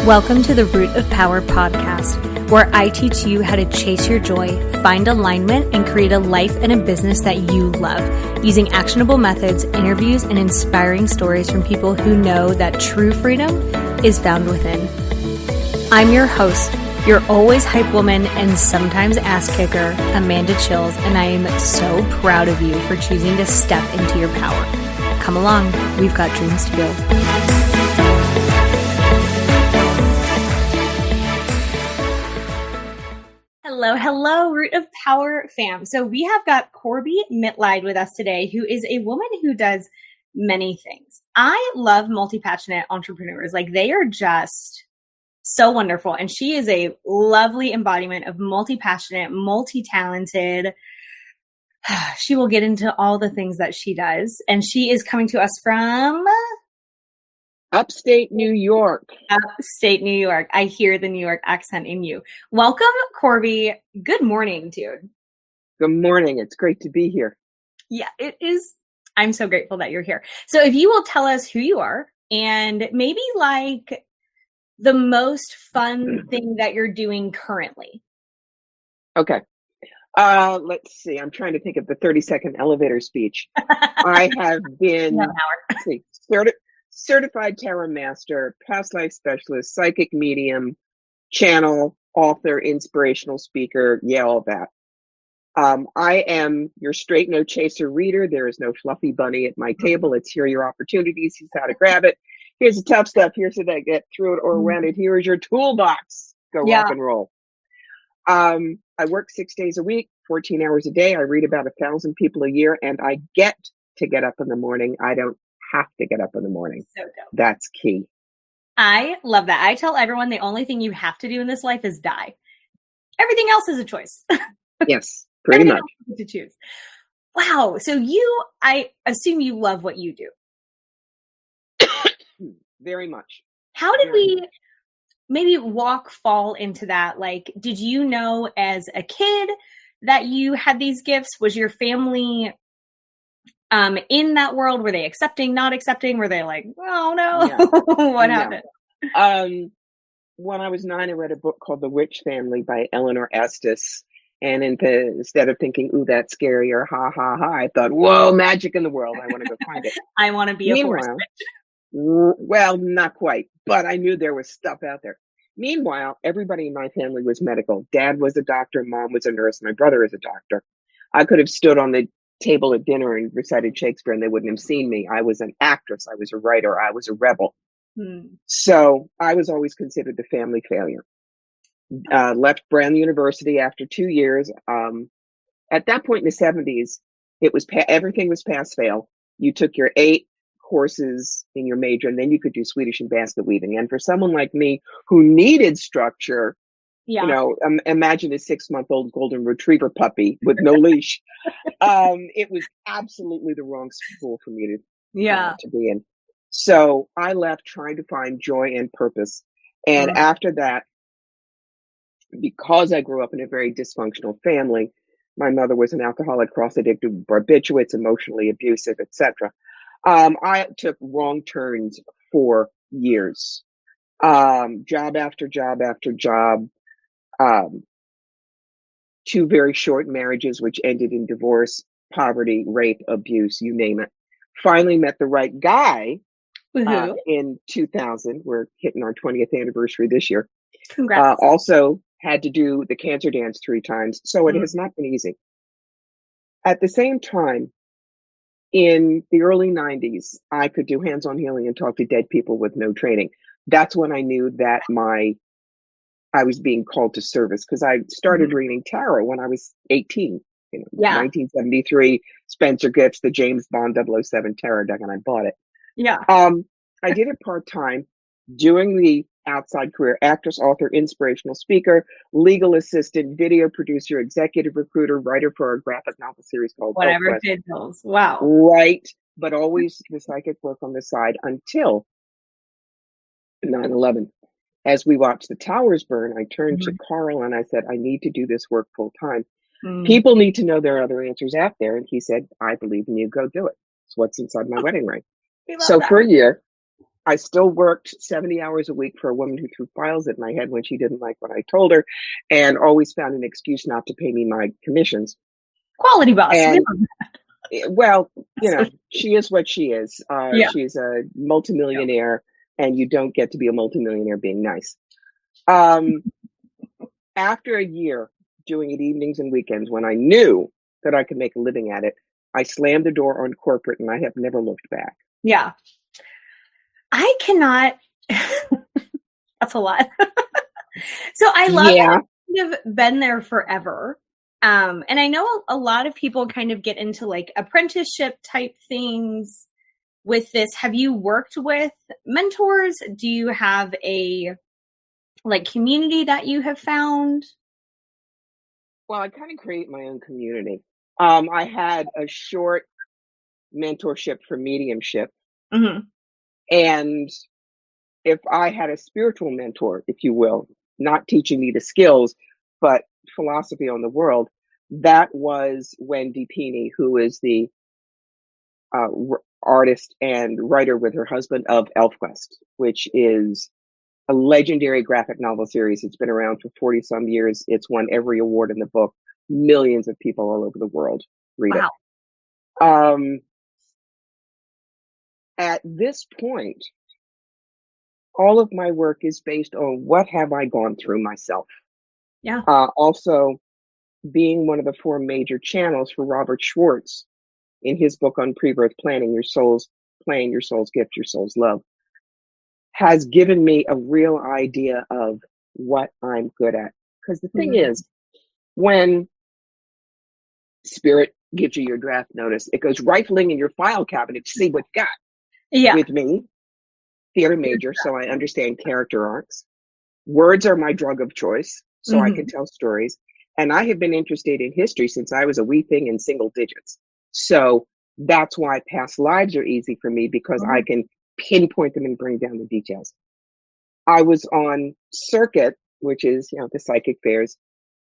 Welcome to the Root of Power podcast, where I teach you how to chase your joy, find alignment, and create a life and a business that you love, using actionable methods, interviews, and inspiring stories from people who know that true freedom is found within. I'm your host, your always hype woman and sometimes ass kicker, Amanda Chills, and I am so proud of you for choosing to step into your power. Come along, we've got dreams to build. Hello, Root of Power fam. So we have got Corbie Mitlide with us today, who is a woman who does many things. I love multi-passionate entrepreneurs. Like, they are just so wonderful. And she is a lovely embodiment of multi-passionate, multi-talented. She will get into all the things that she does. And she is coming to us from Upstate New York. Upstate New York. I hear the New York accent in you. Welcome, Corbie. Good morning, dude. Good morning. It's great to be here. Yeah, it is. I'm so grateful that you're here. So if you will tell us who you are and maybe like the most fun thing that you're doing currently. Okay. Let's see. I'm trying to think of the 30-second elevator speech. I have been certified tarot master, past life specialist, psychic medium, channel, author, inspirational speaker. Yeah, all that. I am your straight no chaser reader. There is no fluffy bunny at my table. It's here are your opportunities. Here's how to grab it. Here's the tough stuff. Here's how to get through it or around it. Here is your toolbox. Go rock and roll. I work 6 days a week, 14 hours a day. I read about 1,000 people a year, and I get to get up in the morning. I don't have to get up in the morning. So dope. That's key. I love that. I tell everyone the only thing you have to do in this life is die. Everything else is a choice. Yes, pretty much. To choose. Wow. So I assume you love what you do. Very much. How did we maybe fall into that? Like, did you know as a kid that you had these gifts? Was your family in that world? Were they accepting, not accepting? Were they like, oh no, yeah. What happened? When I was 9, I read a book called The Witch Family by Eleanor Estes. And instead of thinking, ooh, that's scary or ha, ha, ha, I thought, whoa, magic in the world. I want to go find it. I want to be a force witch. Well, not quite, but I knew there was stuff out there. Meanwhile, everybody in my family was medical. Dad was a doctor. Mom was a nurse. My brother is a doctor. I could have stood on the table at dinner and recited Shakespeare and they wouldn't have seen me. I was an actress. I was a writer. I was a rebel. So I was always considered the family failure. Left Brown University after 2 years. At that point in the 70s, it was everything was pass fail. You took your 8 courses in your major, and then you could do Swedish and basket weaving. And for someone like me who needed structure, imagine a 6-month-old golden retriever puppy with no leash. It was absolutely the wrong school for me to be in. So I left trying to find joy and purpose. And after that, because I grew up in a very dysfunctional family, my mother was an alcoholic, cross-addicted, barbiturates, emotionally abusive, etc. I took wrong turns for years. Job after job after job. 2 very short marriages, which ended in divorce, poverty, rape, abuse, you name it. Finally met the right guy in 2000. We're hitting our 20th anniversary this year. Congrats. Also had to do the cancer dance 3 times. So it has not been easy. At the same time, in the early 90s, I could do hands-on healing and talk to dead people with no training. That's when I knew that I was being called to service, because I started reading tarot when I was 18. 1973, Spencer Gifts, the James Bond 007 tarot deck, and I bought it. Yeah. I did it part-time, doing the outside career: actress, author, inspirational speaker, legal assistant, video producer, executive recruiter, writer for a graphic novel series called Whatever Did Those. Wow. Right. But always the psychic work on the side until 9/11. As we watched the towers burn, I turned to Carl and I said, I need to do this work full time. People need to know there are other answers out there. And he said, I believe in you. Go do it. It's what's inside my wedding ring. So for a year, I still worked 70 hours a week for a woman who threw files at my head when she didn't like what I told her, and always found an excuse not to pay me my commissions. Quality boss. And well, So, she is what she is. yeah. She's a multimillionaire, and you don't get to be a multimillionaire being nice. After a year doing it evenings and weekends, when I knew that I could make a living at it, I slammed the door on corporate, and I have never looked back. Yeah. I cannot. That's a lot. So I love that you've been there forever. And I know a lot of people kind of get into like apprenticeship type things with this. Have you worked with mentors? Do you have a like community that you have found? Well, I kind of create my own community. I had a short mentorship for mediumship. Mm-hmm. And if I had a spiritual mentor, if you will, not teaching me the skills, but philosophy on the world, that was Wendy Peeney, who is the artist and writer with her husband of ElfQuest, which is a legendary graphic novel series. It's been around for 40 some years. It's won every award in the book. Millions of people all over the world read it. At this point, all of my work is based on what have I gone through myself. Yeah. Also, being one of the 4 major channels for Robert Schwartz in his book on pre-birth planning, your soul's plan, your soul's gift, your soul's love, has given me a real idea of what I'm good at. Because the thing is, when Spirit gives you your draft notice, it goes rifling in your file cabinet to see what you got. Yeah. With me, theater major, so I understand character arcs. Words are my drug of choice, so I can tell stories. And I have been interested in history since I was a wee thing in single digits. So that's why past lives are easy for me, because I can pinpoint them and bring down the details. I was on circuit, which is, the psychic fairs,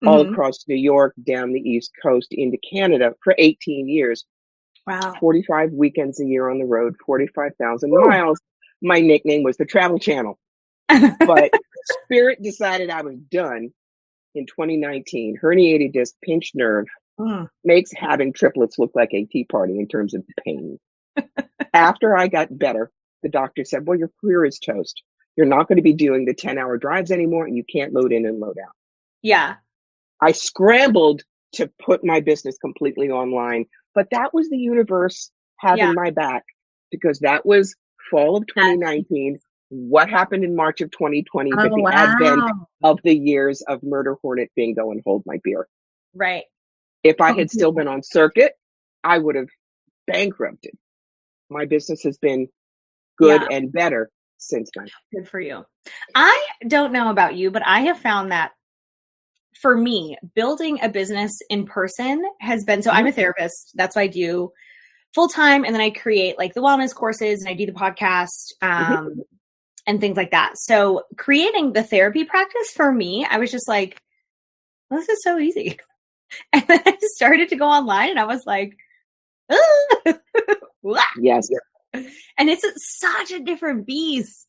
all across New York, down the East Coast, into Canada for 18 years. Wow. 45 weekends a year on the road, 45,000 miles. My nickname was the Travel Channel. But Spirit decided I was done in 2019. Herniated disc, pinched nerve, makes having triplets look like a tea party in terms of pain. After I got better, the doctor said, well, your career is toast. You're not going to be doing the 10-hour drives anymore, and you can't load in and load out. Yeah. I scrambled to put my business completely online, but that was the universe having my back, because that was fall of 2019. What happened in March of 2020, but the advent of the years of Murder Hornet Bingo and Hold My Beer. Right. If I had still been on circuit, I would have bankrupted. My business has been good and better since then. Good for you. I don't know about you, but I have found that for me, building a business in person has been, so I'm a therapist. That's what I do full time. And then I create like the wellness courses and I do the podcast and things like that. So creating the therapy practice for me, I was just like, well, this is so easy. And then I started to go online and I was like, yes. And it's such a different beast.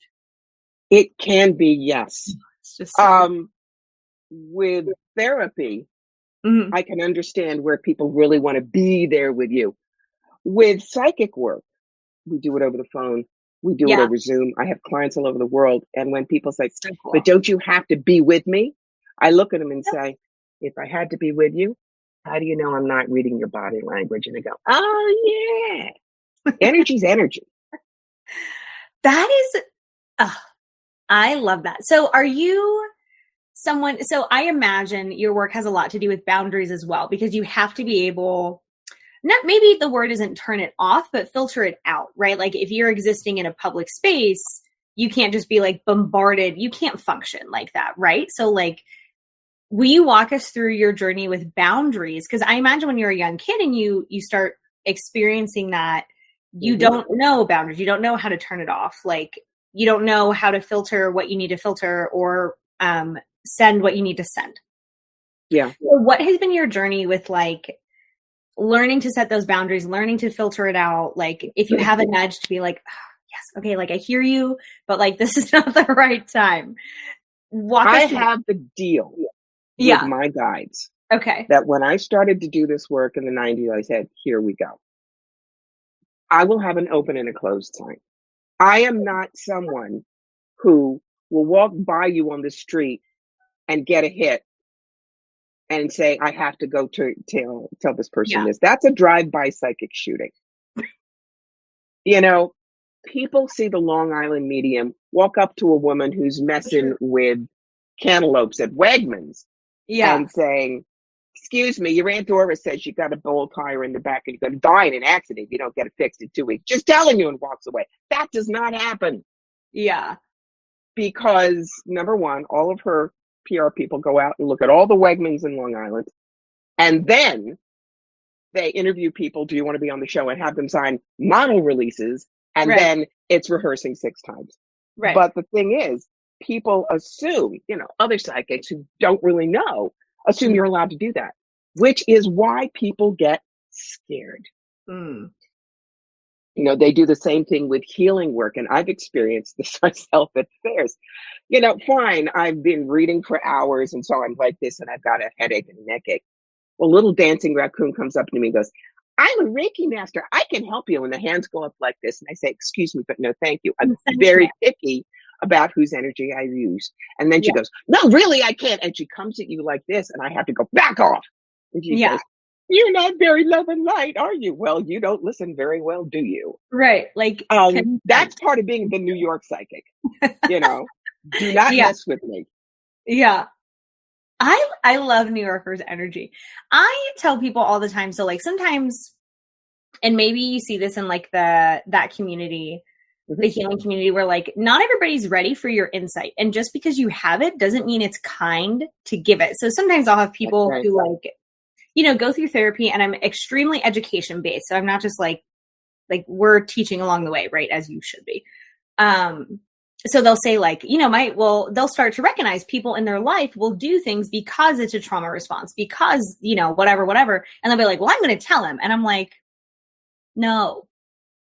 It can be, yes. It's just so with therapy, I can understand where people really want to be there with you. With psychic work, we do it over the phone. We do it over Zoom. I have clients all over the world. And when people say, but don't you have to be with me? I look at them and say, if I had to be with you, how do you know I'm not reading your body language? And they go, oh, yeah. Energy's energy. That is, I love that. So are you someone, so I imagine your work has a lot to do with boundaries as well, because you have to be able, not maybe the word isn't turn it off, but filter it out, right? Like if you're existing in a public space, you can't just be like bombarded. You can't function like that, right? So like, will you walk us through your journey with boundaries? Because I imagine when you're a young kid and you start experiencing that, you don't know boundaries. You don't know how to turn it off. Like you don't know how to filter what you need to filter or send what you need to send. Yeah. So what has been your journey with like learning to set those boundaries, learning to filter it out? Like if you have a nudge to be like, oh, yes, okay, like I hear you, but like this is not the right time. Walk I us through. have the deal with Yeah. my guides Okay. that when I started to do this work in the 90s, I said, here we go. I will have an open and a closed sign. I am not someone who will walk by you on the street and get a hit and say, I have to go to tell this person Yeah. this. That's a drive-by psychic shooting. You know, people see the Long Island medium walk up to a woman who's messing Sure. with cantaloupes at Wegmans Yeah. and saying, excuse me, your Aunt Dora says you got a bowl tire in the back and you're going to die in an accident if you don't get it fixed in 2 weeks. Just telling you, and walks away. That does not happen Yeah. because, number one, all of her PR people go out and look at all the Wegmans in Long Island, and then they interview people. Do you want to be on the show? And have them sign model releases, and Right. then it's rehearsing 6 times. Right. But the thing is, people assume, other psychics who don't really know, assume you're allowed to do that, which is why people get scared. Mm. They do the same thing with healing work, and I've experienced this myself at fairs. Fine, I've been reading for hours, and so I'm like this, and I've got a headache and a neck ache. Well, little dancing raccoon comes up to me and goes, I'm a Reiki master. I can help you. And the hands go up like this. And I say, excuse me, but no, thank you. I'm very picky about whose energy I use. And then she goes, no, really, I can't. And she comes at you like this. And I have to go back off. And she goes, you're not very love and light, are you? Well, you don't listen very well, do you? Right. Like, that's part of being the New York psychic. Do not mess with me. Yeah. I love New Yorkers' energy. I tell people all the time. So like sometimes, and maybe you see this in like that community, the healing community, where like not everybody's ready for your insight. And just because you have it doesn't mean it's kind to give it. So sometimes I'll have people who like, go through therapy, and I'm extremely education based. So I'm not just like we're teaching along the way, right? As you should be. So they'll say like, they'll start to recognize people in their life will do things because it's a trauma response, because, whatever. And they'll be like, well, I'm going to tell him. And I'm like, no,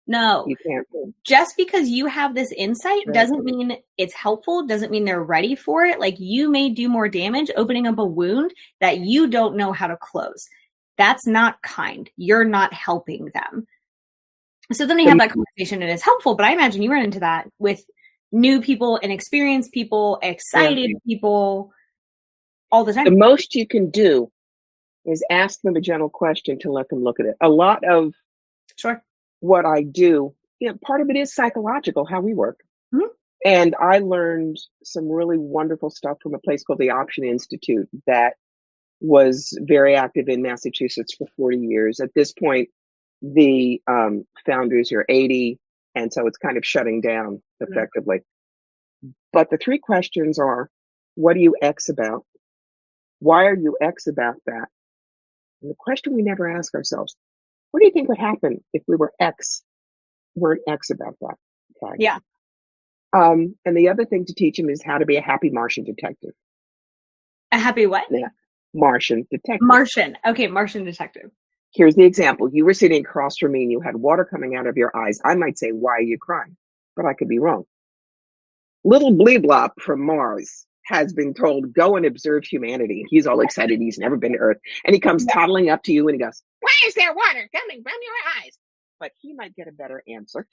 You can't. Just because you have this insight doesn't mean it's helpful, doesn't mean they're ready for it. Like you may do more damage opening up a wound that you don't know how to close. That's not kind. You're not helping them. So then they have that conversation and it's helpful, but I imagine you run into that with new people, inexperienced people, excited people all the time. The most you can do is ask them a gentle question to let them look at it. A lot of what I do, part of it is psychological, how we work. Mm-hmm. And I learned some really wonderful stuff from a place called the Option Institute that was very active in Massachusetts for 40 years. At this point, the founders are 80, and so it's kind of shutting down effectively. But the 3 questions are, what are you X about? Why are you X about that? And the question we never ask ourselves, what do you think would happen if we weren't X about that? Okay. Yeah. And the other thing to teach them is how to be a happy Martian detective. A happy what? Yeah. Martian detective. Martian. Okay, Martian detective. Here's the example. You were sitting across from me and you had water coming out of your eyes. I might say, why are you crying? But I could be wrong. Little Bleeblop from Mars has been told, go and observe humanity. He's all excited. He's never been to Earth. And he comes toddling up to you and he goes, why is there water coming from your eyes? But he might get a better answer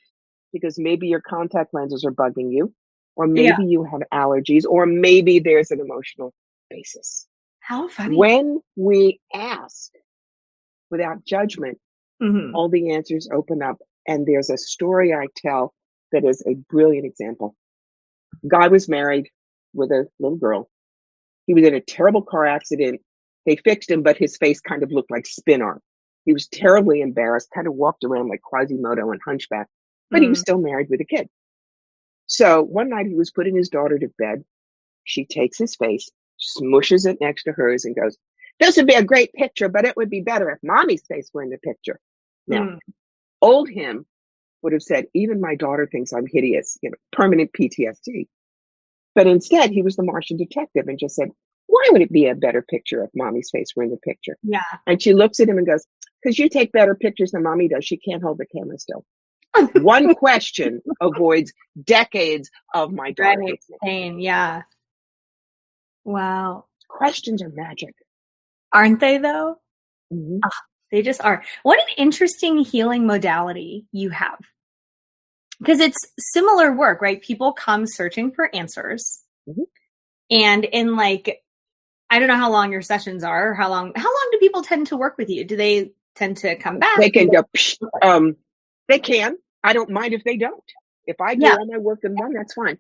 because maybe your contact lenses are bugging you, or maybe you have allergies, or maybe there's an emotional basis. How funny. When we ask without judgment, all the answers open up. And there's a story I tell that is a brilliant example. Guy was married with a little girl. He was in a terrible car accident. They fixed him, but his face kind of looked like spin art. He was terribly embarrassed, kind of walked around like Quasimodo and Hunchback, but he was still married with a kid. So one night he was putting his daughter to bed. She takes his face, smushes it next to hers and goes, this would be a great picture, but it would be better if mommy's face were in the picture. Now, old him would have said, even my daughter thinks I'm hideous, permanent PTSD. But instead, he was the Martian detective and just said, why would it be a better picture if mommy's face were in the picture? Yeah. And she looks at him and goes, because you take better pictures than mommy does. She can't hold the camera still. One question avoids decades of my daughter's pain. Yeah. Wow. Questions are magic. Aren't they though? Mm-hmm. Oh, they just are. What an interesting healing modality you have. Because it's similar work, right? People come searching for answers. Mm-hmm. And in like, I don't know how long your sessions are. How long do people tend to work with you? Do they tend to come back? They can go, they can. I don't mind if they don't. If I do all my work in one, that's fine.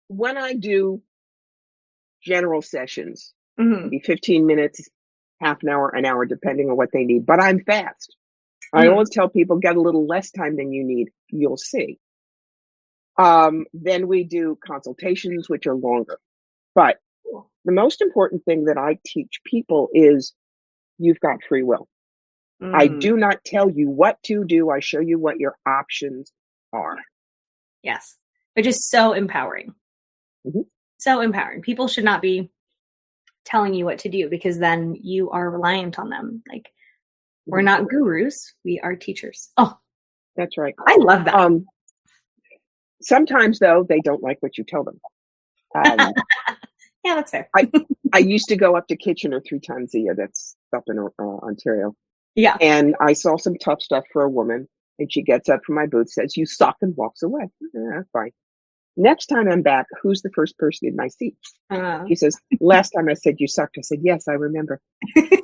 When I do general sessions, maybe 15 minutes, half an hour, depending on what they need, but I'm fast. I always tell people, get a little less time than you need. You'll see. Then we do consultations, which are longer. But the most important thing that I teach people is you've got free will. I do not tell you what to do. I show you what your options are. Yes. Which is so empowering. Mm-hmm. So empowering. People should not be telling you what to do because then you are reliant on them. Like, we're not gurus. We are teachers. Oh, that's right. I love that. Sometimes, though, they don't like what you tell them. Yeah, that's fair. I used to go up to Kitchener 3 times a year. That's up in Ontario. Yeah. And I saw some tough stuff for a woman, and she gets up from my booth, says, "You suck," and walks away. Fine. Next time I'm back, who's the first person in my seat? She says, "Last time I said you sucked." I said, "Yes, I remember."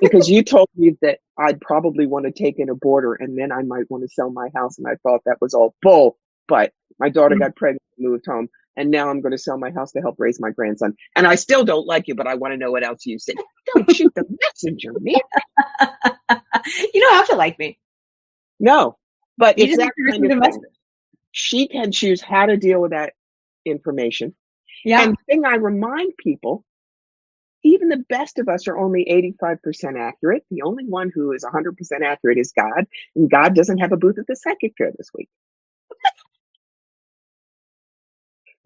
Because you told me that I'd probably want to take in a boarder and then I might want to sell my house. And I thought that was all bull. But my daughter got pregnant and moved home. And now I'm going to sell my house to help raise my grandson. And I still don't like you, but I want to know what else you said. Don't shoot the messenger, man. You don't have to like me. No, but it's that kind of thing. She can choose how to deal with that information. Yeah. And the thing I remind people, even the best of us are only 85% accurate. The only one who is 100% accurate is God. And God doesn't have a booth at the psychic fair this week.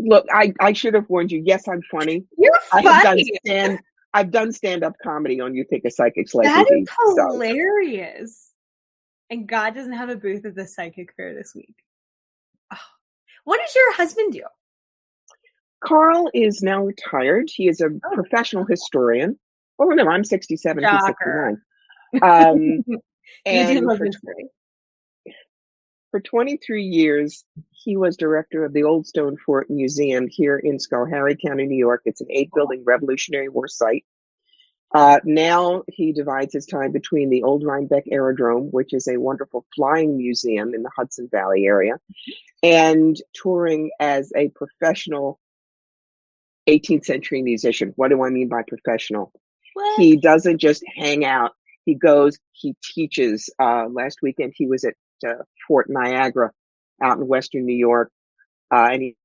Look, I should have warned you. Yes, I'm funny. You're funny. I've done stand-up comedy on You Think a Psychic's Like That is hilarious. So. And God doesn't have a booth at the psychic fair this week. Oh. What does your husband do? Carl is now retired. He is a professional historian. Oh, no, I'm 67, he's 69. And for 23 years, he was director of the Old Stone Fort Museum here in Schoharie County, New York. It's an 8-building Revolutionary War site. Now he divides his time between the Old Rhinebeck Aerodrome, which is a wonderful flying museum in the Hudson Valley area, and touring as a professional 18th century musician. What do I mean by professional? What? He doesn't just hang out. He goes, he teaches. Last weekend, he was at Fort Niagara out in Western New York. And he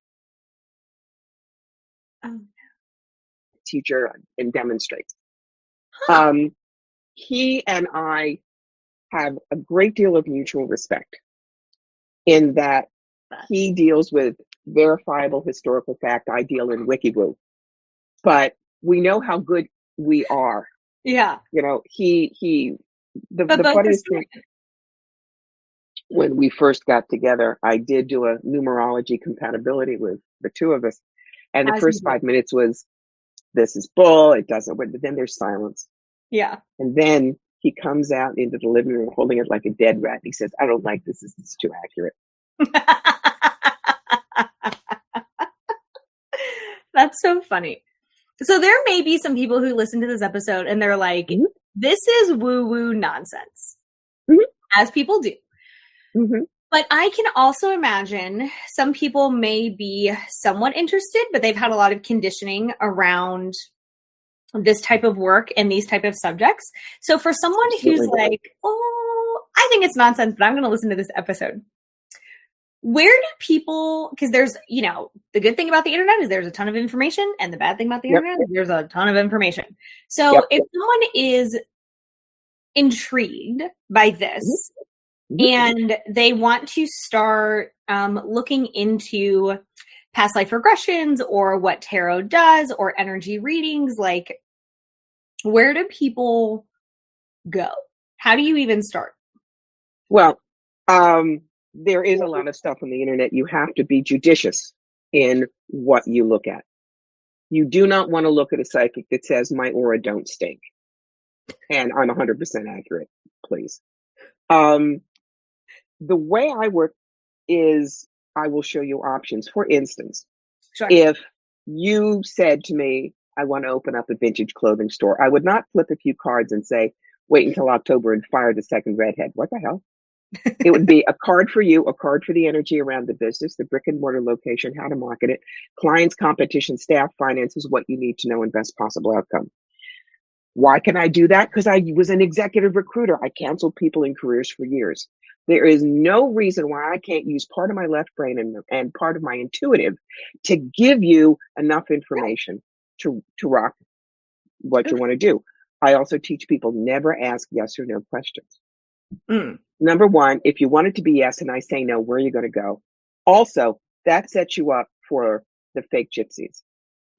teacher and demonstrates. He and I have a great deal of mutual respect in that he deals with verifiable historical fact. I deal in WikiWoo, but we know how good we are. Yeah. You know, the funniest thing, when we first got together, I did do a numerology compatibility with the two of us. And the first 5 minutes was, this is bull, it doesn't, but then there's silence. Yeah. And then he comes out into the living room holding it like a dead rat. He says, "I don't like this. This is too accurate." That's so funny. So there may be some people who listen to this episode and they're like, this is woo-woo nonsense. As people do. But I can also imagine some people may be somewhat interested, but they've had a lot of conditioning around this type of work and these type of subjects. So for someone who's like, oh, I think it's nonsense, but I'm going to listen to this episode. Where do people, because there's, the good thing about the internet is there's a ton of information, and the bad thing about the internet is there's a ton of information. So if someone is intrigued by this and they want to start looking into past life regressions or what tarot does or energy readings, like, where do people go? How do you even start? Well, there is a lot of stuff on the internet. You have to be judicious in what you look at. You do not want to look at a psychic that says my aura don't stink. And I'm 100% accurate, please. The way I work is I will show you options. For instance, Sure. if you said to me, I want to open up a vintage clothing store, I would not flip a few cards and say, wait until October and fire the second redhead. What the hell? It would be a card for you, a card for the energy around the business, the brick and mortar location, how to market it, clients, competition, staff, finances, what you need to know, and best possible outcome. Why can I do that? Because I was an executive recruiter. I canceled people in careers for years. There is no reason why I can't use part of my left brain and part of my intuitive to give you enough information to rock what you want to do. I also teach people never ask yes or no questions. Number one, if you want it to be yes and I say no, where are you going to go? Also, that sets you up for the fake gypsies.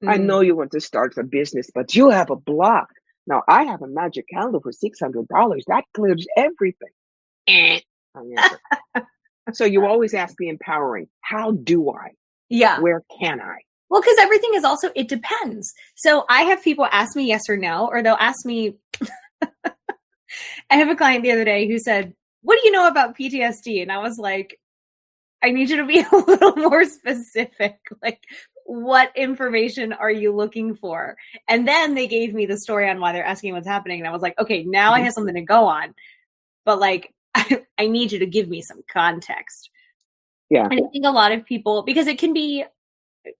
I know you want to start a business, but you have a block. Now, I have a magic calendar for $600. That clears everything. So you always ask the empowering, how do I? Yeah. Where can I? Well, because everything is also, it depends. So I have people ask me yes or no, or they'll ask me, I have a client the other day who said, what do you know about PTSD? And I was like, I need you to be a little more specific. Like, what information are you looking for? And then they gave me the story on why they're asking what's happening. And I was like, okay, now I have something to go on. But like, I need you to give me some context. Yeah. And I think a lot of people, because it can be,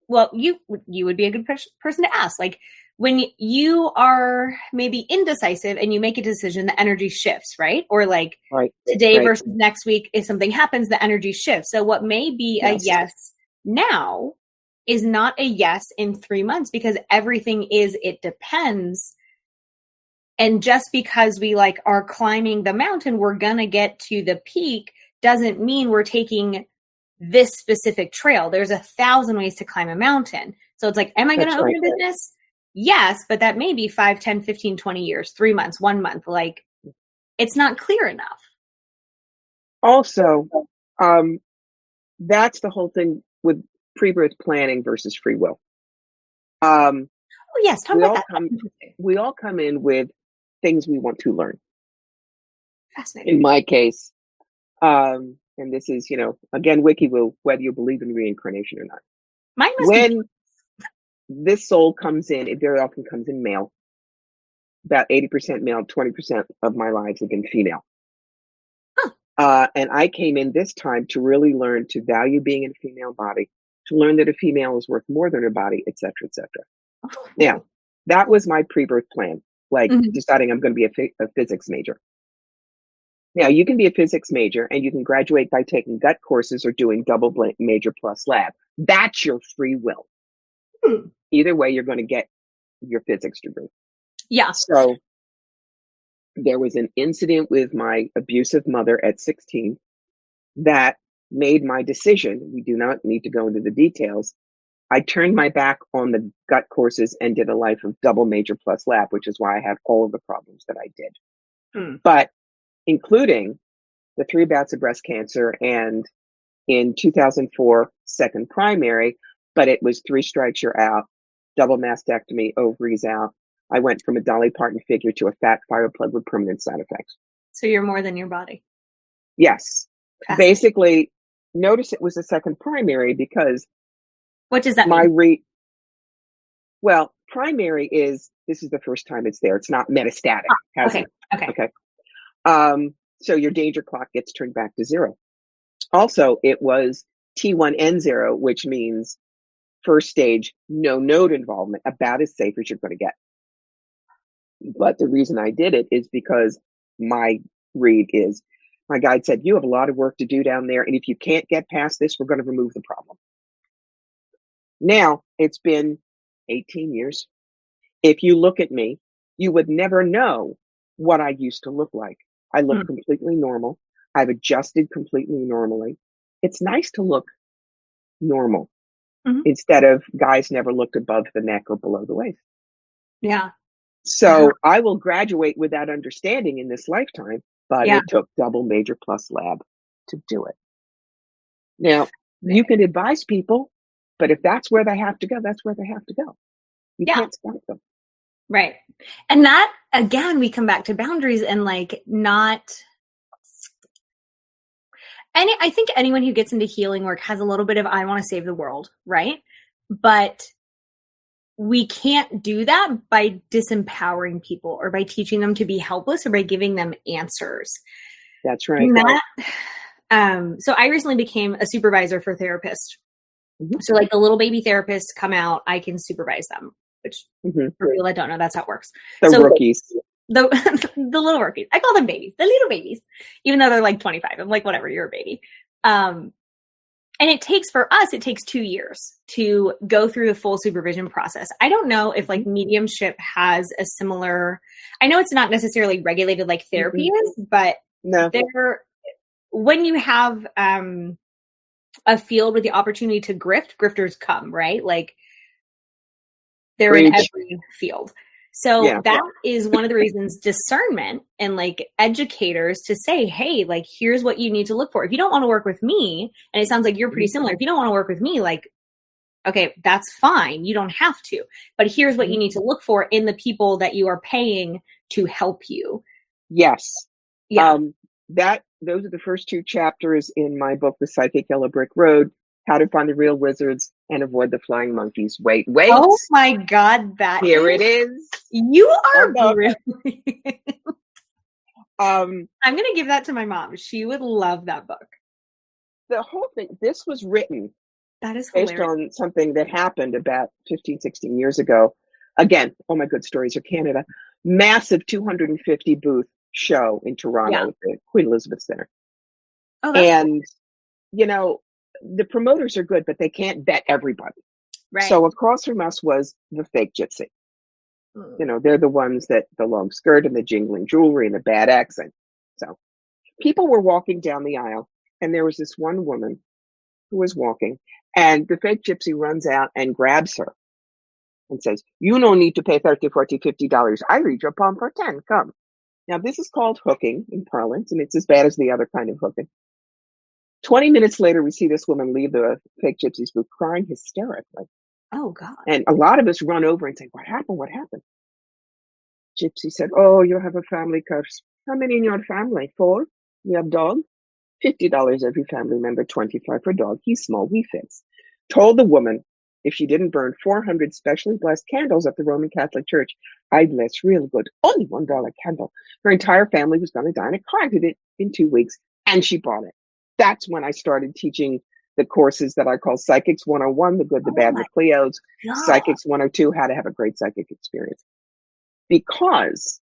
well, you would be a good person to ask. Like, when you are maybe indecisive and you make a decision, the energy shifts, right? Or like today versus next week, if something happens, the energy shifts. So what may be a yes now is not a yes in 3 months, because everything is, it depends. And just because we like are climbing the mountain, we're going to get to the peak doesn't mean we're taking this specific trail. There's 1,000 ways to climb a mountain. So it's like, am I going to open a business? Yes, but that may be 5, 10, 15, 20 years, 3 months, 1 month. Like, it's not clear enough. Also, that's the whole thing with pre-birth planning versus free will. Oh, yes. Talk about that. We all come in with things we want to learn. Fascinating. In my case, and this is, again, WikiWoo, whether you believe in reincarnation or not. Mine must when this soul comes in, it very often comes in male. About 80% male, 20% of my lives have been female. And I came in this time to really learn to value being in a female body, to learn that a female is worth more than her body, et cetera, et cetera. Now, that was my pre-birth plan, like deciding I'm going to be a physics major. Now, you can be a physics major and you can graduate by taking gut courses or doing double major plus lab. That's your free will. Either way, you're going to get your physics degree. Yeah. So there was an incident with my abusive mother at 16 that made my decision. We do not need to go into the details. I turned my back on the gut courses and did a life of double major plus lab, which is why I have all of the problems that I did. But including the 3 bouts of breast cancer and in 2004, second primary, but it was 3 strikes, you're out, double mastectomy, ovaries out. I went from a Dolly Parton figure to a fat fire plug with permanent side effects. So you're more than your body. Yes. Basically, notice it was a second primary because what does that mean? Well, primary is, this is the first time it's there. It's not metastatic. Okay. So your danger clock gets turned back to 0. Also, it was T1N0, which means first stage, no node involvement, about as safe as you're going to get. But the reason I did it is because my read is, my guide said, you have a lot of work to do down there. And if you can't get past this, we're going to remove the problem. Now, it's been 18 years. If you look at me, you would never know what I used to look like. I look completely normal. I've adjusted completely normally. It's nice to look normal instead of guys never looked above the neck or below the waist. Yeah. So I will graduate with that understanding in this lifetime, but it took double major plus lab to do it. Now, you can advise people, but if that's where they have to go, that's where they have to go. You Yeah. can't stop them. Right. And that, again, we come back to boundaries and like not. And I think anyone who gets into healing work has a little bit of, I want to save the world, right? But we can't do that by disempowering people or by teaching them to be helpless or by giving them answers. That's right. So I recently became a supervisor for therapists. Mm-hmm. So like the little baby therapists come out, I can supervise them, which for people that don't know, that's how it works. The rookies. The little rookies. I call them babies, the little babies, even though they're like 25. I'm like, whatever, you're a baby. And it takes 2 years to go through the full supervision process. I don't know if like mediumship has a similar, I know it's not necessarily regulated like therapy is, but when you have a field with the opportunity to grifters come, right? Like they're in every field. So that is one of the reasons discernment and like educators to say, hey, like, here's what you need to look for. If you don't want to work with me, and it sounds like you're pretty similar. If you don't want to work with me, like, okay, that's fine. You don't have to, but here's what you need to look for in the people that you are paying to help you. Yes. Yeah. Those are the first 2 chapters in my book, The Psychic Yellow Brick Road, How to Find the Real Wizards and Avoid the Flying Monkeys. Wait. Oh my God, Here it is. You are brilliant. I'm going to give that to my mom. She would love that book. The whole thing, this was written that is based on something that happened about 15, 16 years ago. Again, all my good stories are Canada. Massive 250 booth show in Toronto at the Queen Elizabeth Center. Oh, and, you know, the promoters are good, but they can't bet everybody. Right. So across from us was the fake gypsy. You know, they're the ones that the long skirt and the jingling jewelry and the bad accent. So people were walking down the aisle and there was this one woman who was walking and the fake gypsy runs out and grabs her and says, you don't need to pay $30, $40, $50. I read your palm for 10. Come. Now, this is called hooking in parlance, and it's as bad as the other kind of hooking. 20 minutes later, we see this woman leave the fake gypsy's booth crying hysterically. Oh, God. And a lot of us run over and say, what happened? What happened? Gypsy said, oh, you have a family curse. How many in your family? 4? You have dog? $50 every family member, 25 per dog. He's small, we fits. Told the woman if she didn't burn 400 specially blessed candles at the Roman Catholic Church, I'd bless real good. Only $1 candle. Her entire family was going to die in a car accident in 2 weeks, and she bought it. That's when I started teaching the courses that I call Psychics 101, the good, the bad, the Cleos, Psychics 102, how to have a great psychic experience. Because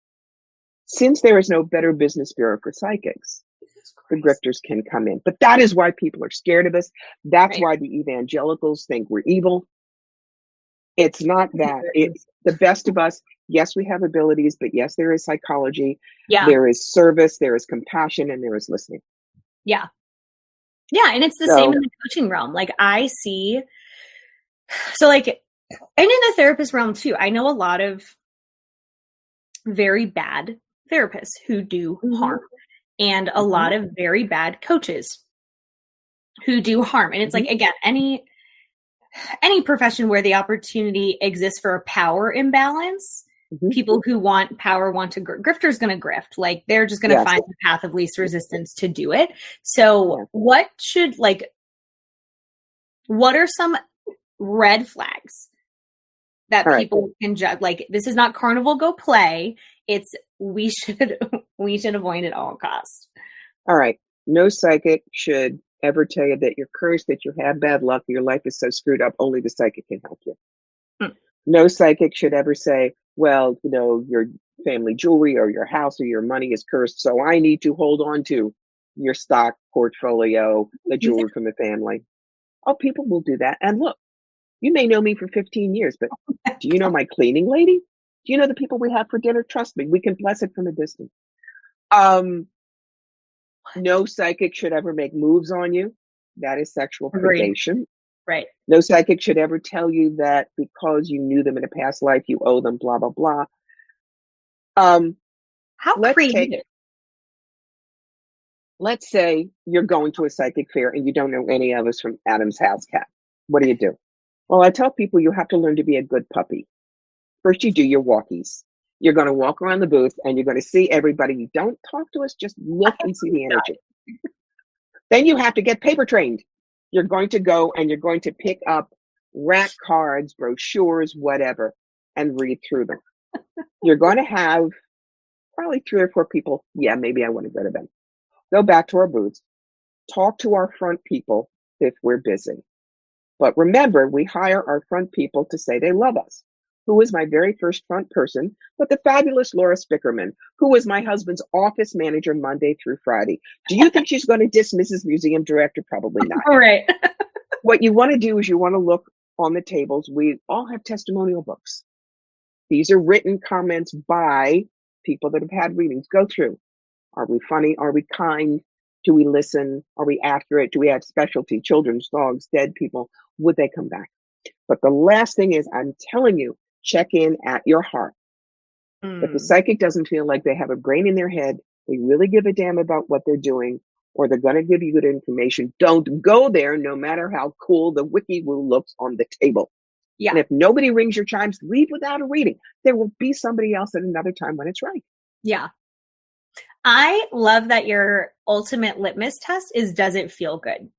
since there is no Better Business Bureau for psychics, the grifters can come in. But that is why people are scared of us. That's why the evangelicals think we're evil. It's not that. It's the best of us. Yes, we have abilities, but yes, there is psychology. Yeah. There is service, there is compassion, and there is listening. Yeah. Yeah, and it's the same in the coaching realm. Like I see, so like, and in the therapist realm too, I know a lot of very bad therapists who do harm. And a lot of very bad coaches who do harm. And it's like, again, any profession where the opportunity exists for a power imbalance, people who want power want to grifters going to grift. Like they're just going to find the path of least resistance to do it. So what are some red flags that people can judge? Like, this is not carnival, go play. It's, we should avoid at all costs. All right. No psychic should ever tell you that you're cursed, that you have bad luck, your life is so screwed up, only the psychic can help you. No psychic should ever say, well, you know, your family jewelry or your house or your money is cursed, so I need to hold on to your stock portfolio, the jewelry from the family. Oh, people will do that. And look, you may know me for 15 years, but do you know my cleaning lady? Do you know the people we have for dinner? Trust me, we can bless it from a distance. No psychic should ever make moves on you. That is sexual predation. Right. No psychic should ever tell you that because you knew them in a past life, you owe them blah, blah, blah. How creative. Let's say you're going to a psychic fair and you don't know any of us from Adam's house cat. What do? Well, I tell people you have to learn to be a good puppy. First, you do your walkies. You're going to walk around the booth and you're going to see everybody. You don't talk to us, just look and see the energy. Then you have to get paper trained. You're going to go and you're going to pick up rack cards, brochures, whatever, and read through them. You're going to have probably 3 or 4 people. Yeah, maybe I want to go to them. Go back to our booths, talk to our front people if we're busy. But remember, we hire our front people to say they love us. Who was my very first front person? But the fabulous Laura Spickerman, who was my husband's office manager Monday through Friday. Do you think she's going to dismiss his museum director? Probably not. All right. What you want to do is you want to look on the tables. We all have testimonial books. These are written comments by people that have had readings. Go through. Are we funny? Are we kind? Do we listen? Are we accurate? Do we have specialty? Children's, dogs, dead people? Would they come back? But the last thing is, I'm telling you, check in at your heart. If the psychic doesn't feel like they have a brain in their head, they really give a damn about what they're doing, or they're going to give you good information, don't go there no matter how cool the wiki woo looks on the table. Yeah. And if nobody rings your chimes, leave without a reading. There will be somebody else at another time when it's right. Yeah. I love that your ultimate litmus test is, does it feel good?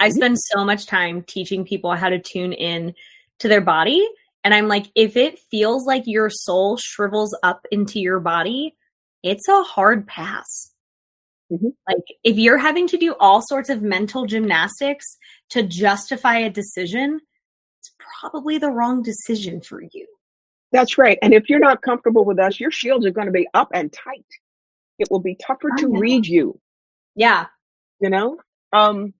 I spend so much time teaching people how to tune in to their body. And I'm like, if it feels like your soul shrivels up into your body, it's a hard pass. Mm-hmm. Like, if you're having to do all sorts of mental gymnastics to justify a decision, it's probably the wrong decision for you. That's right. And if you're not comfortable with us, your shields are going to be up and tight. It will be tougher to read you. Yeah. You know,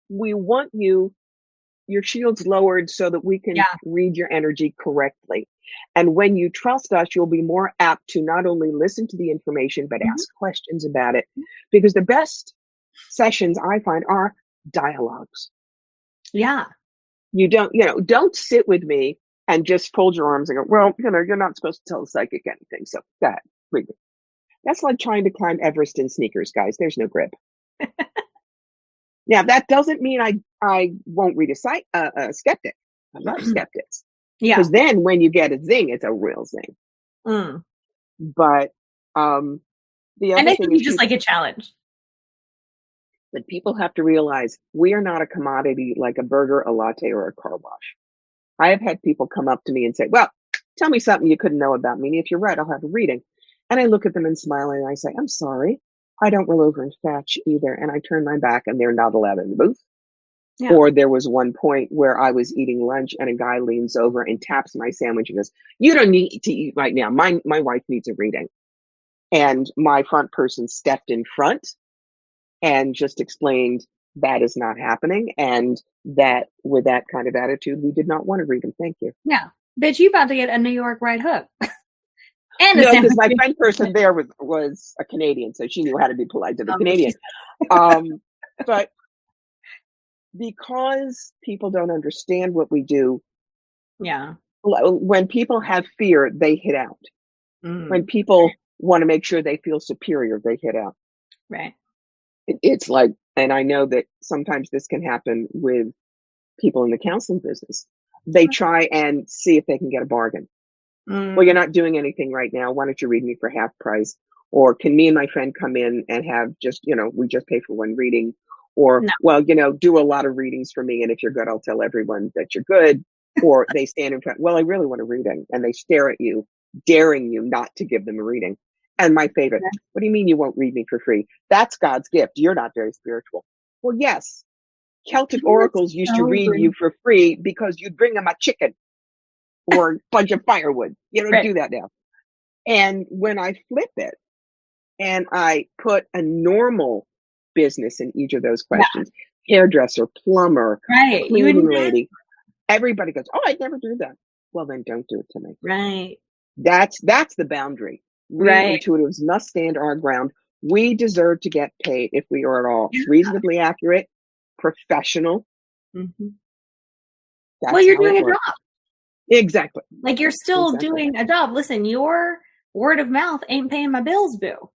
we want your shields lowered so that we can read your energy correctly. And when you trust us, you'll be more apt to not only listen to the information, but ask questions about it. Because the best sessions I find are dialogues. Yeah. You don't sit with me and just fold your arms and go, well, you're not supposed to tell the psychic anything. So go ahead, read it. That's like trying to climb Everest in sneakers, guys. There's no grip. Now, that doesn't mean I won't read a skeptic. I love skeptics. Yeah. Because then when you get a zing, it's a real zing. But the other thing is just like a challenge. But people have to realize we are not a commodity like a burger, a latte, or a car wash. I have had people come up to me and say, well, tell me something you couldn't know about me. And if you're right, I'll have a reading. And I look at them and smile and I say, I'm sorry. I don't roll over and fetch either. And I turn my back and they're not allowed in the booth. Yeah. Or there was one point where I was eating lunch and a guy leans over and taps my sandwich and goes, you don't need to eat right now. My wife needs a reading. And my front person stepped in front and just explained that is not happening. And that with that kind of attitude, we did not want to read him. Thank you. Yeah. Bitch, you about to get a New York right hook. And no, because my friend person there was a Canadian, so she knew how to be polite to the Canadian. But because people don't understand what we do, when people have fear, they hit out. When people want to make sure they feel superior, they hit out. Right. It's like, and I know that sometimes this can happen with people in the counseling business. They try and see if they can get a bargain. Well, you're not doing anything right now. Why don't you read me for half price? Or can me and my friend come in and have just, we just pay for one reading? Or, do a lot of readings for me. And if you're good, I'll tell everyone that you're good. Or they stand in front. Well, I really want a reading. And they stare at you, daring you not to give them a reading. And my favorite, what do you mean you won't read me for free? That's God's gift. You're not very spiritual. Well, yes. Celtic oracles used to read you for free because you'd bring them a chicken or a bunch of firewood. You don't do that now. And when I flip it and I put a normal business in each of those questions, hairdresser, plumber, cleaning lady, everybody goes, oh, I'd never do that. Well, then don't do it to me. Right. That's the boundary. We intuitives must stand our ground. We deserve to get paid if we are at all reasonably accurate, professional. Mm-hmm. Well, you're doing a job. Exactly. Like you're still doing a job. Listen, your word of mouth ain't paying my bills, boo.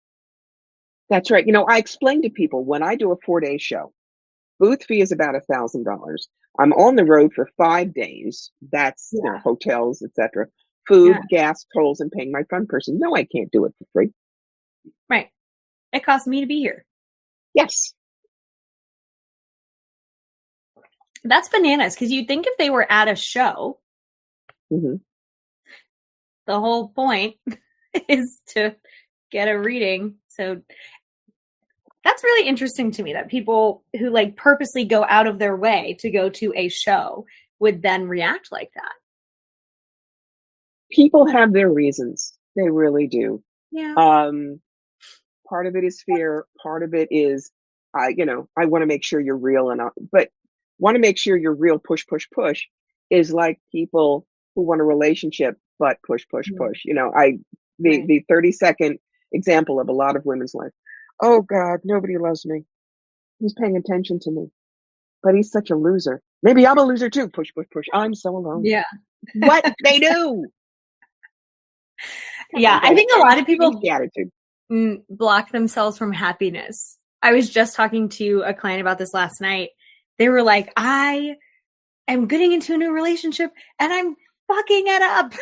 That's right. You know, I explain to people when I do a 4-day show, booth fee is about $1,000. I'm on the road for 5 days. That's, you know, Yeah. hotels, etc., Yeah. food, gas, tolls, and paying my fund person. No, I can't do it for free. Right. It costs me to be here. Yes. That's bananas. Because you'd think if they were at a show, hmm the whole point is to get a reading. So that's really interesting to me that people who like purposely go out of their way to go to a show would then react like that. People have their reasons. They really do. Yeah. Part of it is fear. Part of it is, I want to make sure you're real, but want to make sure you're real. Push, push, push is like people who want a relationship, but push, push, push. You know, Right. the 30-second example of a lot of women's life. Oh God, nobody loves me. He's paying attention to me, but he's such a loser. Maybe I'm a loser too. Push, push, push. I'm so alone. Yeah. What they do? Yeah. I think a lot of people the attitude. block themselves from happiness. I was just talking to a client about this last night. They were like, I am getting into a new relationship and I'm fucking it up.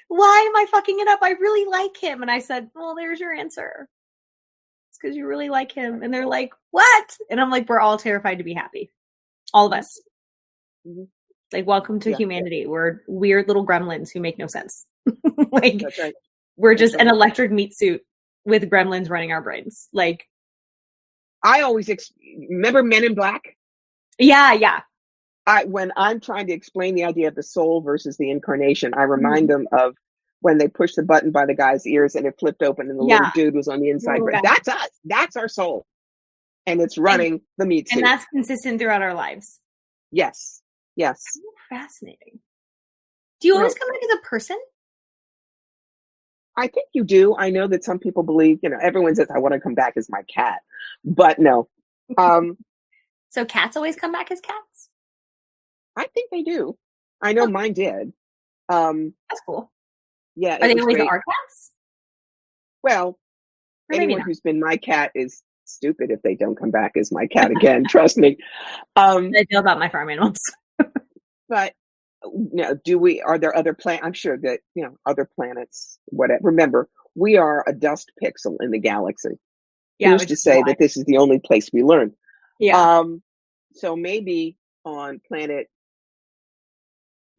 Why am I fucking it up? I really like him. And I said, well, there's your answer. It's because you really like him. And they're like, what? And I'm like, we're all terrified to be happy. All of us. Mm-hmm. Like, welcome to humanity. We're weird little gremlins who make no sense. Like, That's right. We're just an electric meat suit with gremlins running our brains. Like, I always remember Men in Black. Yeah. When I'm trying to explain the idea of the soul versus the incarnation, I remind them of when they pushed the button by the guy's ears and it flipped open and the little dude was on the inside. That's us. That's our soul. And it's running the meat suit. And that's consistent throughout our lives. Yes. Oh, fascinating. Do you always come back as a person? I think you do. I know that some people believe, everyone says, I want to come back as my cat. But no. So cats always come back as cats? I think they do. I know mine did. That's cool. Yeah. Are they always our cats? Well, anyone who's been my cat is stupid if they don't come back as my cat again. Trust me. I feel about my farm animals. But are there other planets? I'm sure that, other planets, whatever. Remember, we are a dust pixel in the galaxy. Yeah. Who's to say that this is the only place we learn? Yeah. So maybe on planet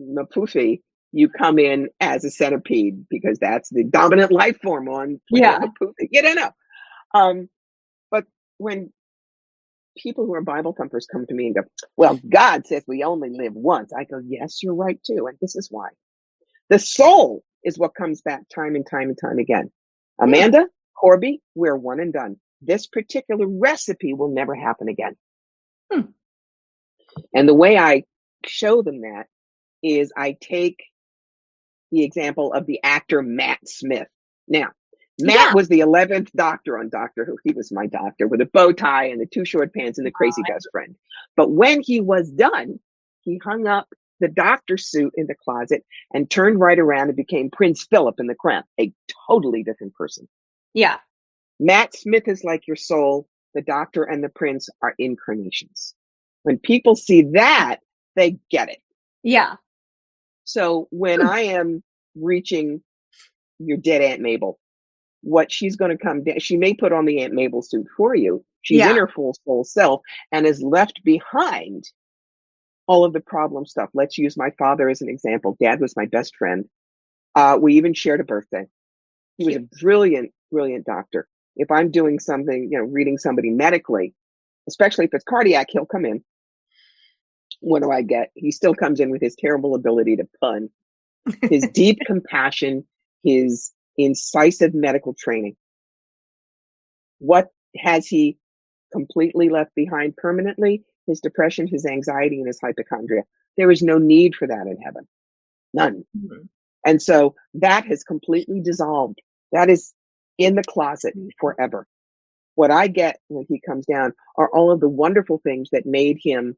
Mapufi, you come in as a centipede because that's the dominant life form on planet Mapufi. You don't know. But when people who are Bible thumpers come to me and go, well, God says we only live once. I go, yes, you're right too. And this is why. The soul is what comes back time and time and time again. Amanda, Corbie, we're one and done. This particular recipe will never happen again. And the way I show them that is I take the example of the actor Matt Smith. Now, Matt was the 11th Doctor on Doctor Who. He was my doctor with a bow tie and the two short pants and the crazy best friend. But when he was done, he hung up the doctor suit in the closet and turned right around and became Prince Philip in The Crown, a totally different person. Yeah. Matt Smith is like your soul. The doctor and the prince are incarnations. When people see that, they get it. Yeah. So when I am reaching your dead Aunt Mabel, what she's going to come down, she may put on the Aunt Mabel suit for you. She's in her full soul self and is left behind all of the problem stuff. Let's use my father as an example. Dad was my best friend. We even shared a birthday. He was a brilliant, brilliant doctor. If I'm doing something, reading somebody medically, especially if it's cardiac, he'll come in. What do I get? He still comes in with his terrible ability to pun, his deep compassion, his incisive medical training. What has he completely left behind permanently? His depression, his anxiety, and his hypochondria. There is no need for that in heaven. None. Mm-hmm. And so that has completely dissolved. That is in the closet forever. What I get when he comes down are all of the wonderful things that made him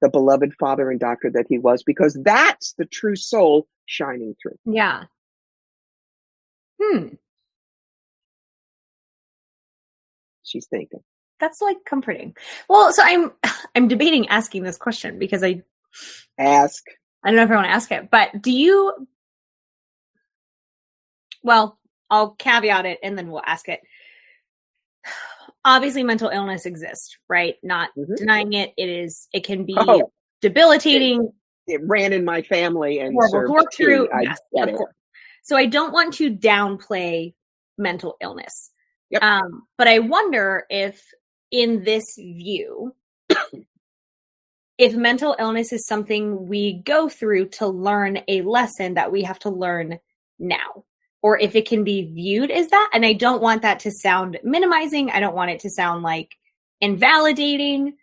the beloved father and doctor that he was, because that's the true soul shining through. Yeah. she's thinking. That's like comforting. Well, so I'm debating asking this question because I don't know if I want to ask it, but well, I'll caveat it and then we'll ask it. Obviously mental illness exists, right? Not denying it. It can be debilitating. It ran in my family and horrible to work through. Yes, of course. So I don't want to downplay mental illness. Yep. But I wonder if in this view, if mental illness is something we go through to learn a lesson that we have to learn now, or if it can be viewed as that. And I don't want that to sound minimizing. I don't want it to sound like invalidating.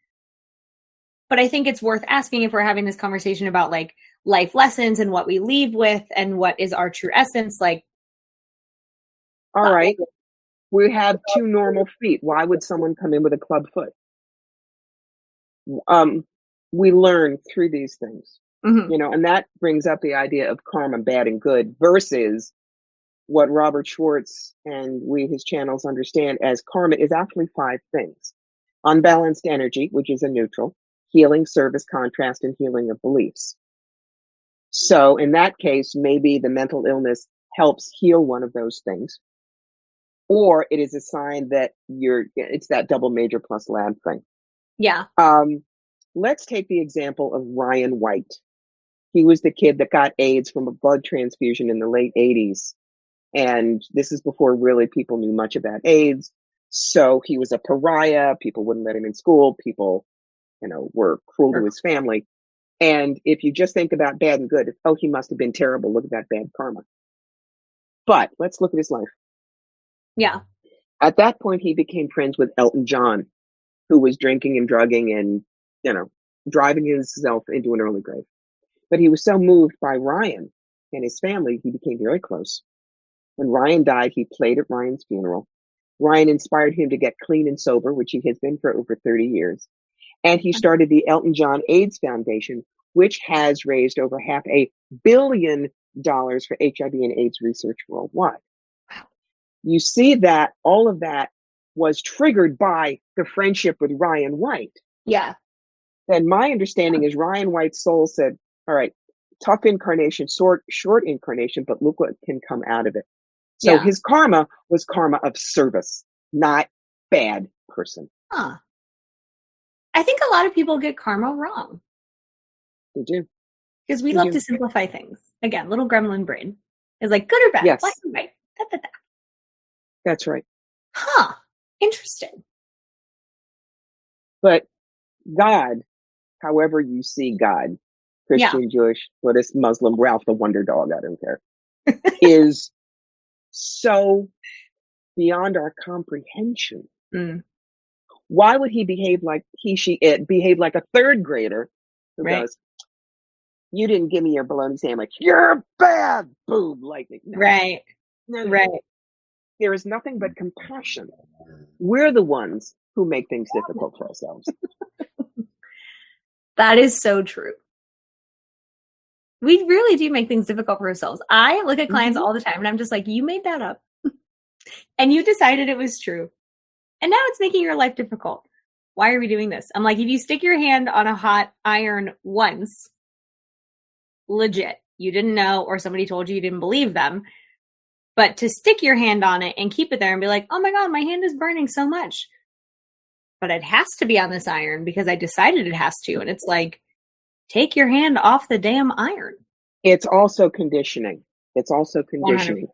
But I think it's worth asking if we're having this conversation about like life lessons and what we leave with and what is our true essence. Like, all right, we have 2 normal feet. Why would someone come in with a club foot? We learn through these things, and that brings up the idea of karma, bad and good, versus what Robert Schwartz and we, his channels, understand as karma is actually 5 things. Unbalanced energy, which is a neutral, healing, service, contrast, and healing of beliefs. So in that case, maybe the mental illness helps heal one of those things, or it is a sign that it's that double major plus lab thing. Yeah. Let's take the example of Ryan White. He was the kid that got AIDS from a blood transfusion in the late 80s. And this is before really people knew much about AIDS. So he was a pariah. People wouldn't let him in school. People, were cruel to his family. And if you just think about bad and good, he must have been terrible. Look at that bad karma. But let's look at his life. Yeah. At that point, he became friends with Elton John, who was drinking and drugging and, driving himself into an early grave. But he was so moved by Ryan and his family, he became very close. When Ryan died, he played at Ryan's funeral. Ryan inspired him to get clean and sober, which he has been for over 30 years. And he started the Elton John AIDS Foundation, which has raised over $500 million for HIV and AIDS research worldwide. Wow. You see that all of that was triggered by the friendship with Ryan White. Yeah. Then my understanding is Ryan White's soul said, all right, tough incarnation, short incarnation, but look what can come out of it. So his karma was karma of service, not bad person. Huh. I think a lot of people get karma wrong. They do. Because we love to simplify things. Again, little gremlin brain is like good or bad, yes. Black and white. Da, da, da. That's right. Huh. Interesting. But God, however you see God, Christian, Jewish, Buddhist, Muslim, Ralph the Wonder Dog, I don't care, is so beyond our comprehension. Why would he behave like it behave like a 3rd grader who goes, you didn't give me your bologna sandwich, you're bad, boom, lightning. No. Right. No. Right. There is nothing but compassion. We're the ones who make things difficult for ourselves. That is so true. We really do make things difficult for ourselves. I look at clients all the time and I'm just like, you made that up. And you decided it was true. And now it's making your life difficult. Why are we doing this? I'm like, if you stick your hand on a hot iron once, legit, you didn't know, or somebody told you didn't believe them. But to stick your hand on it and keep it there and be like, oh my God, my hand is burning so much. But it has to be on this iron because I decided it has to. And it's like, take your hand off the damn iron. It's also conditioning. 100%.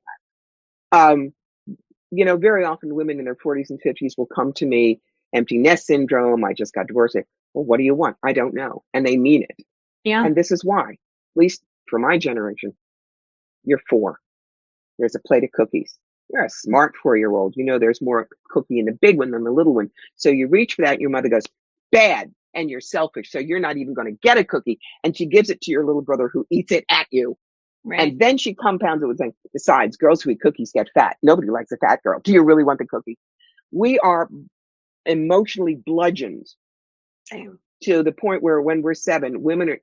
Very often women in their 40s and 50s will come to me, empty nest syndrome, I just got divorced. Well, what do you want? I don't know. And they mean it. Yeah. And this is why, at least for my generation, you're 4. There's a plate of cookies. You're a smart 4-year-old. There's more cookie in the big one than the little one. So you reach for that. Your mother goes, bad. And you're selfish. So you're not even going to get a cookie. And she gives it to your little brother who eats it at you. Right. And then she compounds it with saying, besides, girls who eat cookies get fat. Nobody likes a fat girl. Do you really want the cookie? We are emotionally bludgeoned to the point where when we're 7, women are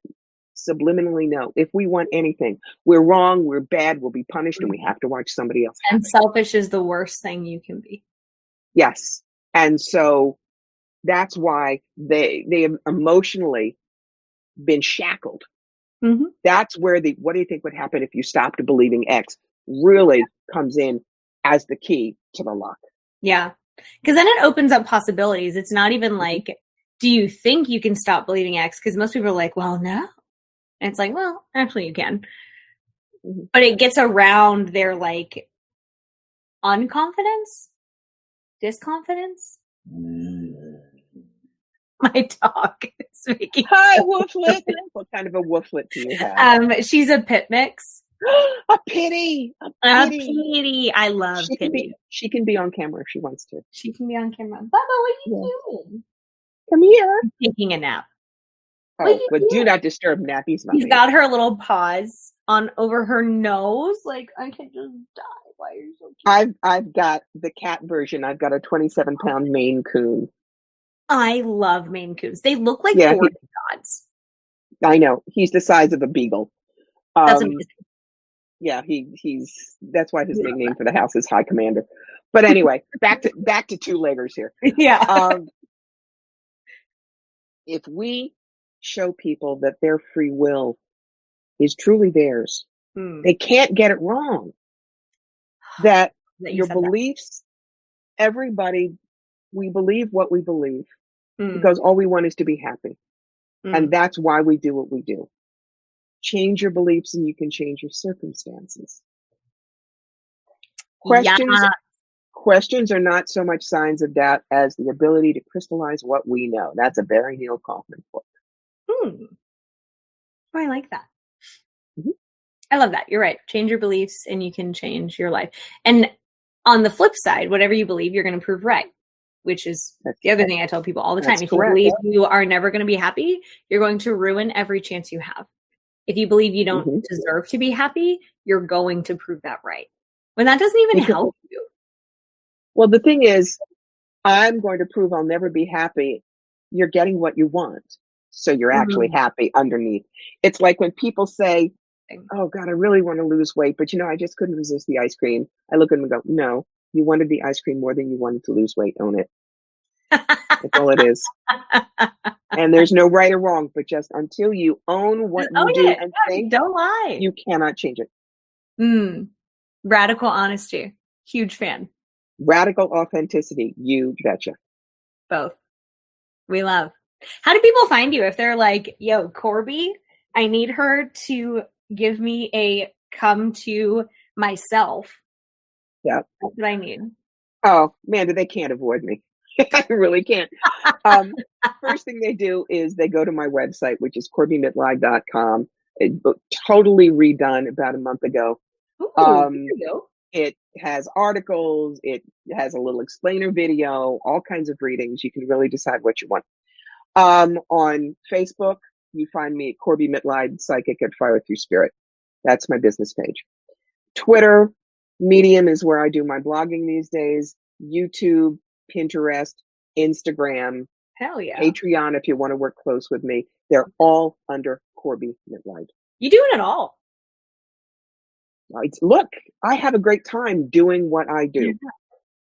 subliminally know if we want anything, we're wrong, we're bad, we'll be punished, and we have to watch somebody else. And selfish is the worst thing you can be. Yes. And so that's why they have emotionally been shackled. Mm-hmm. That's where what do you think would happen if you stopped believing X really comes in as the key to the lock. Yeah. Because then it opens up possibilities. It's not even like, do you think you can stop believing X? Because most people are like, well, no. And it's like, well, actually you can. Mm-hmm. But it gets around their like unconfidence, disconfidence. My dog is making Hi, Wooflet. What kind of a Wooflet do you have? She's a pit mix. A Pitty. A Pitty. I love Pitty. She can be on camera if she wants to. She can be on camera. Bubba, what are you doing? Come here. I'm taking a nap. Oh, but do not disturb Nappy's not. She's got her little paws on over her nose. Like, I can just die. Why are you so cute? I've got the cat version. I've got a 27-pound Maine Coon. I love Maine Coons. They look like forest gods. I know. He's the size of a beagle. That's amazing. Yeah, he's that's why his nickname for the house is High Commander. But anyway, back to two-leggers here. Yeah. If we show people that their free will is truly theirs, they can't get it wrong. That your beliefs, everybody, we believe what we believe because all we want is to be happy. And that's why we do what we do. Change your beliefs and you can change your circumstances. Questions are not so much signs of doubt as the ability to crystallize what we know. That's a very Neil Kaufman book. Oh, I like that. Mm-hmm. I love that. You're right. Change your beliefs and you can change your life. And on the flip side, whatever you believe, you're going to prove right, which is the other thing I tell people all the time. If you believe you are never going to be happy, you're going to ruin every chance you have. If you believe you don't deserve to be happy, you're going to prove that right. When that doesn't even help you. Well, the thing is, I'm going to prove I'll never be happy. You're getting what you want. So you're actually happy underneath. It's like when people say, oh God, I really want to lose weight, but I just couldn't resist the ice cream. I look at them and go, no, you wanted the ice cream more than you wanted to lose weight. Own it. That's all it is. And there's no right or wrong, but just until you own what you do and think, don't lie. You cannot change it. Radical honesty. Huge fan. Radical authenticity. You betcha. Both. We love. How do people find you if they're like, yo, Corbie, I need her to give me a come to myself. Yeah. That's what I need. Oh, man, they can't avoid me. I really can't. First thing they do is they go to my website, which is CorbieMitleid.com. It totally redone about a month ago. It has articles. It has a little explainer video, all kinds of readings. You can really decide what you want. On Facebook, you find me at Corbie Mitleid, Psychic at Fire Through Spirit. That's my business page. Twitter, Medium is where I do my blogging these days. YouTube, Pinterest, Instagram, hell yeah, Patreon if you want to work close with me. They're all under Corbie Mitleid. You're doing it all. Look, I have a great time doing what I do. Yeah.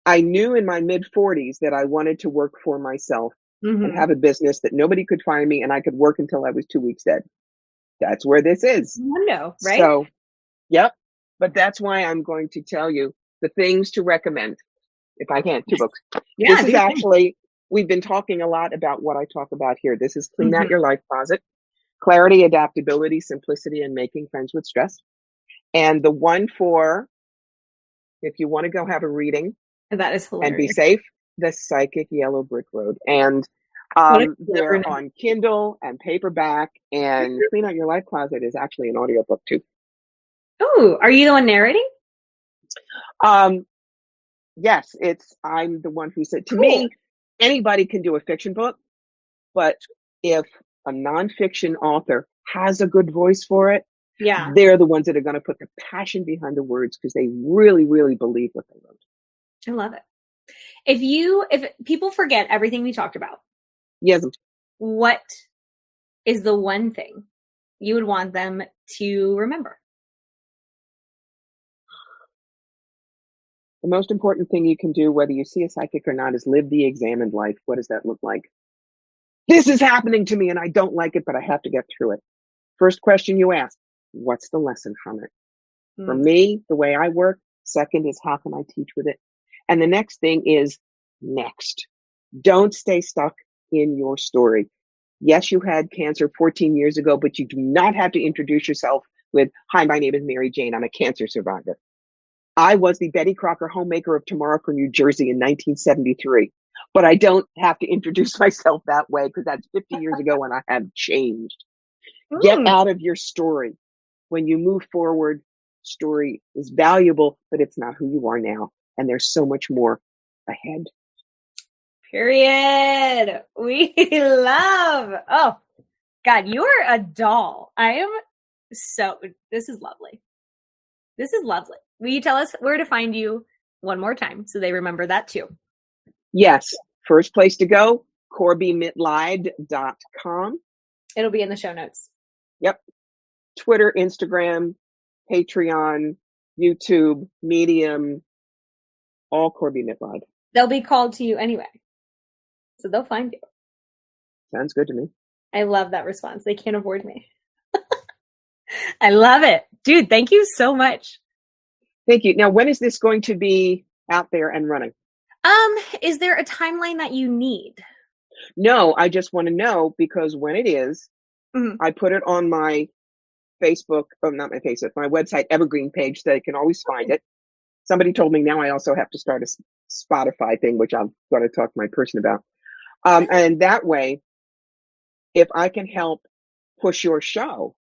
I knew in my mid-40s that I wanted to work for myself and have a business that nobody could find me and I could work until I was 2 weeks dead. That's where this is. No, right? So, yep. But that's why I'm going to tell you the things to recommend. If I can, 2 books. Yeah, this is actually, we've been talking a lot about what I talk about here. This is Clean Out Your Life Closet, Clarity, Adaptability, Simplicity, and Making Friends with Stress. And the one for, if you want to go have a reading. That is hilarious. And be safe, The Psychic Yellow Brick Road. And they're on Kindle and paperback, and Clean Out Your Life Closet is actually an audiobook too. Oh, are you the one narrating? Yes, I'm the one who said, to me, anybody can do a fiction book, but if a nonfiction author has a good voice for it, yeah, they're the ones that are going to put the passion behind the words because they really, really believe what they wrote. I love it. If people forget everything we talked about, yes, what is the one thing you would want them to remember? The most important thing you can do, whether you see a psychic or not, is live the examined life. What does that look like? This is happening to me and I don't like it, but I have to get through it. First question you ask, what's the lesson from it? For me, the way I work, second is how can I teach with it? And the next thing is next. Don't stay stuck in your story. Yes, you had cancer 14 years ago, but you do not have to introduce yourself with, hi, my name is Mary Jane. I'm a cancer survivor. I was the Betty Crocker homemaker of tomorrow for New Jersey in 1973. But I don't have to introduce myself that way because that's 50 years ago and I have changed. Get out of your story. When you move forward, story is valuable, but it's not who you are now. And there's so much more ahead. Period. We love. Oh, God, you are a doll. This is lovely. This is lovely. Will you tell us where to find you one more time so they remember that too? Yes. First place to go, CorbieMitleid.com. It'll be in the show notes. Yep. Twitter, Instagram, Patreon, YouTube, Medium, all Corbie Mitleid. They'll be called to you anyway. So they'll find you. Sounds good to me. I love that response. They can't avoid me. I love it. Dude, thank you so much. Thank you. Now, when is this going to be out there and running? Is there a timeline that you need? No, I just want to know because when it is, I put it on my Facebook, not my Facebook, my website Evergreen page so they can always find it. Somebody told me now I also have to start a Spotify thing, which I'm going to talk to my person about. And that way, if I can help push your show,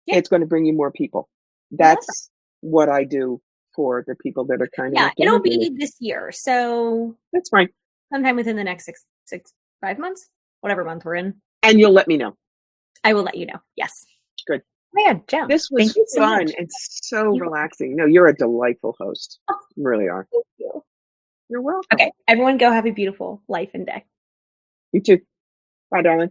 it's going to bring you more people. That's what I do for the people that are kind of. Yeah, it'll be this year. So that's fine. Sometime within the next 5 months, whatever month we're in. And you'll let me know. I will let you know. Yes. Good. Oh my God, Jen. This was fun and so relaxing. No, you're a delightful host. You really are. Thank you. You're welcome. Okay. Everyone go have a beautiful life and day. You too. Bye, darling.